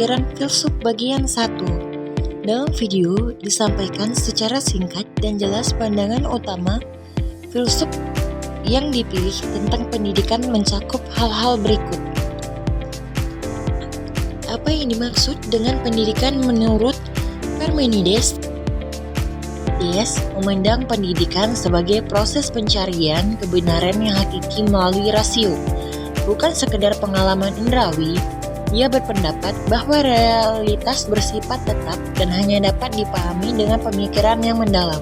pembelajaran filsuf bagian 1. Dalam video disampaikan secara singkat dan jelas pandangan utama filsuf yang dipilih tentang pendidikan mencakup hal-hal berikut. Apa yang dimaksud dengan pendidikan menurut Parmenides? Yes, memandang pendidikan sebagai proses pencarian kebenaran yang hakiki melalui rasio, bukan sekedar pengalaman indrawi. Ia berpendapat bahwa realitas bersifat tetap dan hanya dapat dipahami dengan pemikiran yang mendalam.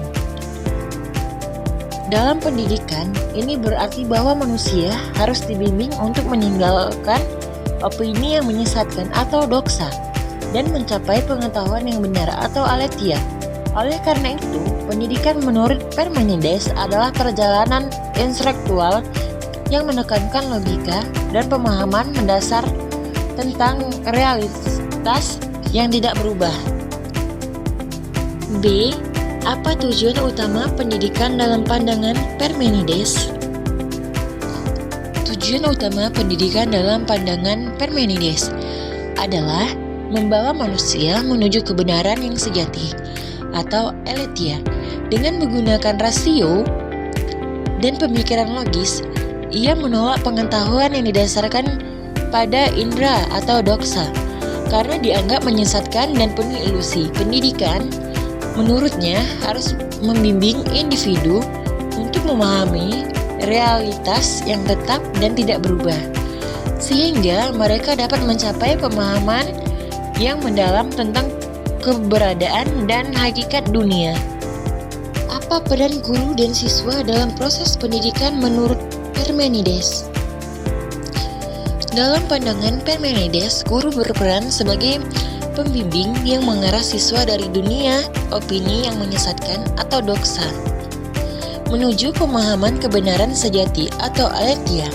Dalam pendidikan, ini berarti bahwa manusia harus dibimbing untuk meninggalkan opini yang menyesatkan atau doxa dan mencapai pengetahuan yang benar atau aletheia. Oleh karena itu, pendidikan menurut Parmenides adalah perjalanan intelektual yang menekankan logika dan pemahaman mendasar tentang realitas yang tidak berubah. B. Apa tujuan utama pendidikan dalam pandangan Parmenides? Tujuan utama pendidikan dalam pandangan Parmenides adalah membawa manusia menuju kebenaran yang sejati atau aletheia. Dengan menggunakan rasio dan pemikiran logis, ia menolak pengetahuan yang didasarkan pada indera atau doxa karena dianggap menyesatkan dan penuh ilusi. Pendidikan menurutnya harus membimbing individu untuk memahami realitas yang tetap dan tidak berubah, sehingga mereka dapat mencapai pemahaman yang mendalam tentang keberadaan dan hakikat dunia. Apa peran guru dan siswa dalam proses pendidikan menurut Parmenides? Dalam pandangan Parmenides, guru berperan sebagai pembimbing yang mengarah siswa dari dunia opini yang menyesatkan atau doxa menuju pemahaman kebenaran sejati atau aletheia.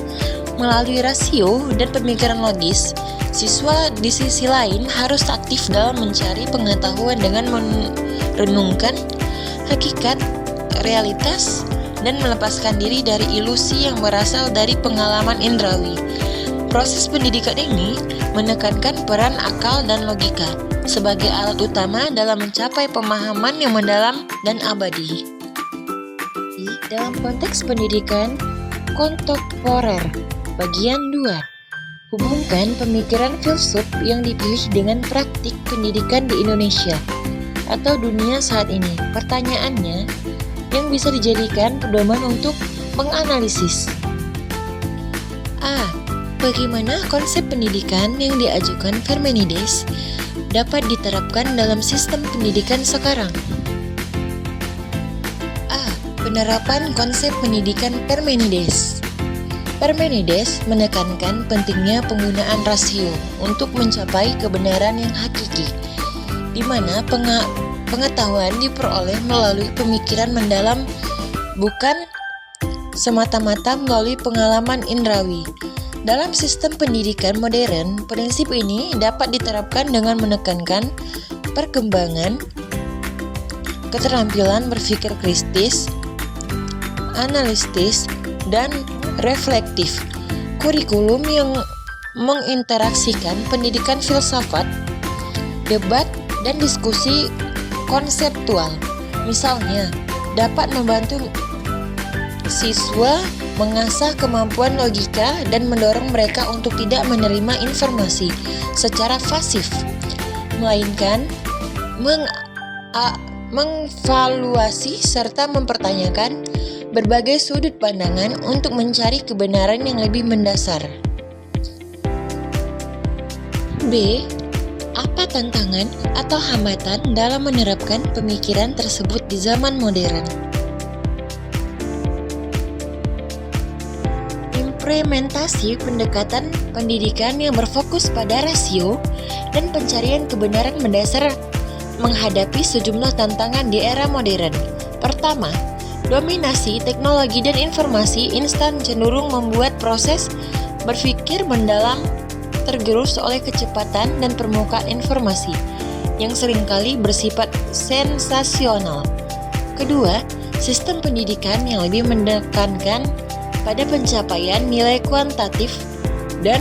Melalui rasio dan pemikiran logis, siswa di sisi lain harus aktif dalam mencari pengetahuan dengan merenungkan hakikat realitas dan melepaskan diri dari ilusi yang berasal dari pengalaman indrawi. Proses pendidikan ini menekankan peran akal dan logika sebagai alat utama dalam mencapai pemahaman yang mendalam dan abadi. Dalam konteks pendidikan kontemporer, bagian 2, hubungkan pemikiran filsuf yang dipilih dengan praktik pendidikan di Indonesia atau dunia saat ini. Pertanyaannya yang bisa dijadikan pedoman untuk menganalisis. A. Bagaimana konsep pendidikan yang diajukan Parmenides dapat diterapkan dalam sistem pendidikan sekarang? A. Penerapan konsep pendidikan Parmenides. Parmenides menekankan pentingnya penggunaan rasio untuk mencapai kebenaran yang hakiki, di mana pengetahuan diperoleh melalui pemikiran mendalam, bukan semata-mata melalui pengalaman indrawi. Dalam sistem pendidikan modern, prinsip ini dapat diterapkan dengan menekankan perkembangan keterampilan berpikir kritis, analitis, dan reflektif. Kurikulum yang menginteraksikan pendidikan filsafat, debat, dan diskusi konseptual, misalnya, dapat membantu siswa mengasah kemampuan logika dan mendorong mereka untuk tidak menerima informasi secara pasif, melainkan mengevaluasi serta mempertanyakan berbagai sudut pandangan untuk mencari kebenaran yang lebih mendasar. B. Apa tantangan atau hambatan dalam menerapkan pemikiran tersebut di zaman modern? Implementasi pendekatan pendidikan yang berfokus pada rasio dan pencarian kebenaran mendasar menghadapi sejumlah tantangan di era modern. Pertama, dominasi teknologi dan informasi instan cenderung membuat proses berpikir mendalam tergerus oleh kecepatan dan permukaan informasi yang seringkali bersifat sensasional. Kedua, sistem pendidikan yang lebih menekankan pada pencapaian nilai kuantitatif dan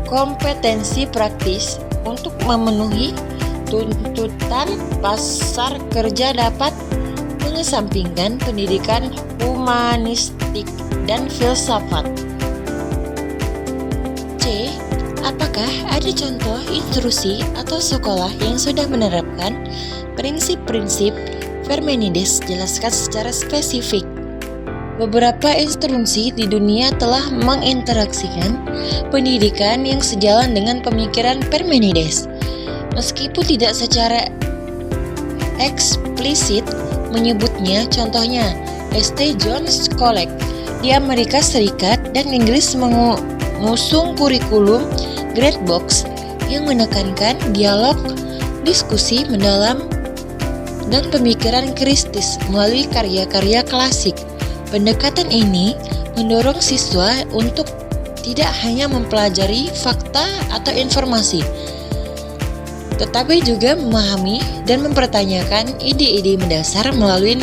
kompetensi praktis untuk memenuhi tuntutan pasar kerja dapat mengesampingkan pendidikan humanistik dan filsafat. C. Apakah ada contoh instruksi atau sekolah yang sudah menerapkan prinsip-prinsip Parmenides? Jelaskan secara spesifik. Beberapa instruksi di dunia telah menginteraksikan pendidikan yang sejalan dengan pemikiran Parmenides. Meskipun tidak secara eksplisit menyebutnya, contohnya St. John's College di Amerika Serikat dan Inggris mengusung kurikulum Great Box yang menekankan dialog, diskusi mendalam, dan pemikiran kritis melalui karya-karya klasik. Pendekatan ini mendorong siswa untuk tidak hanya mempelajari fakta atau informasi, tetapi juga memahami dan mempertanyakan ide-ide mendasar melalui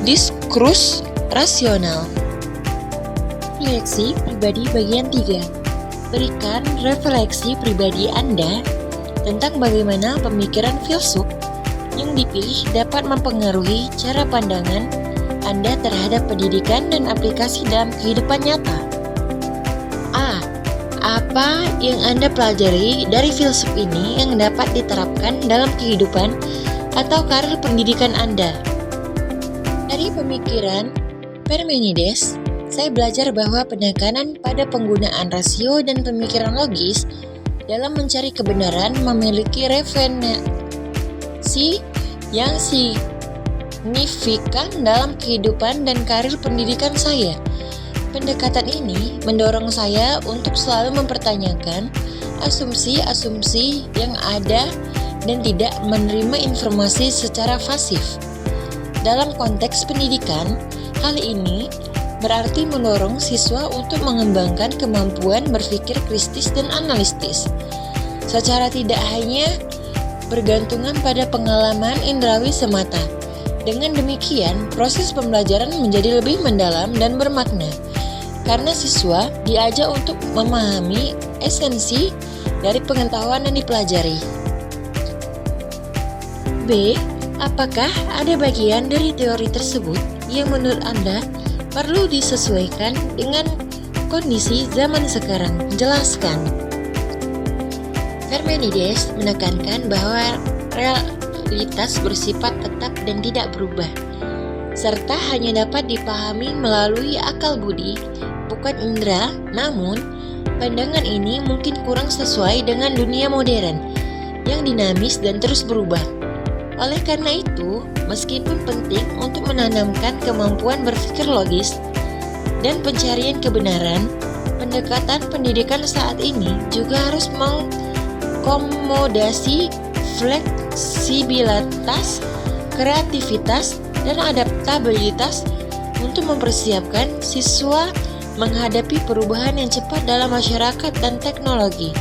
diskursus rasional. Refleksi pribadi bagian 3. Berikan refleksi pribadi Anda tentang bagaimana pemikiran filsuf yang dipilih dapat mempengaruhi cara pandangan Anda terhadap pendidikan dan aplikasi dalam kehidupan nyata. A. Apa yang Anda pelajari dari filsuf ini yang dapat diterapkan dalam kehidupan atau karir pendidikan Anda? Dari pemikiran Parmenides, saya belajar bahwa penekanan pada penggunaan rasio dan pemikiran logis dalam mencari kebenaran memiliki relevansi yang signifikan dalam kehidupan dan karir pendidikan saya. Pendekatan ini mendorong saya untuk selalu mempertanyakan asumsi-asumsi yang ada dan tidak menerima informasi secara pasif. Dalam konteks pendidikan, hal ini berarti mendorong siswa untuk mengembangkan kemampuan berpikir kritis dan analitis, secara tidak hanya bergantungan pada pengalaman indrawi semata. Dengan demikian, proses pembelajaran menjadi lebih mendalam dan bermakna, karena siswa diajak untuk memahami esensi dari pengetahuan yang dipelajari. B. Apakah ada bagian dari teori tersebut yang menurut Anda perlu disesuaikan dengan kondisi zaman sekarang? Jelaskan. Parmenides menekankan bahwa realitas bersifat tetap dan tidak berubah, serta hanya dapat dipahami melalui akal budi, bukan indera. Namun, pandangan ini mungkin kurang sesuai dengan dunia modern yang dinamis dan terus berubah. Oleh karena itu, meskipun penting untuk menanamkan kemampuan berpikir logis dan pencarian kebenaran, pendekatan pendidikan saat ini juga harus mengakomodasi fleksibilitas, kreativitas, dan adaptabilitas untuk mempersiapkan siswa menghadapi perubahan yang cepat dalam masyarakat dan teknologi.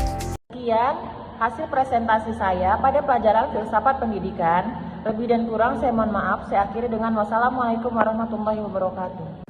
Sekian hasil presentasi saya pada pelajaran filsafat pendidikan. Lebih dan kurang saya mohon maaf. Saya akhiri dengan wassalamualaikum warahmatullahi wabarakatuh.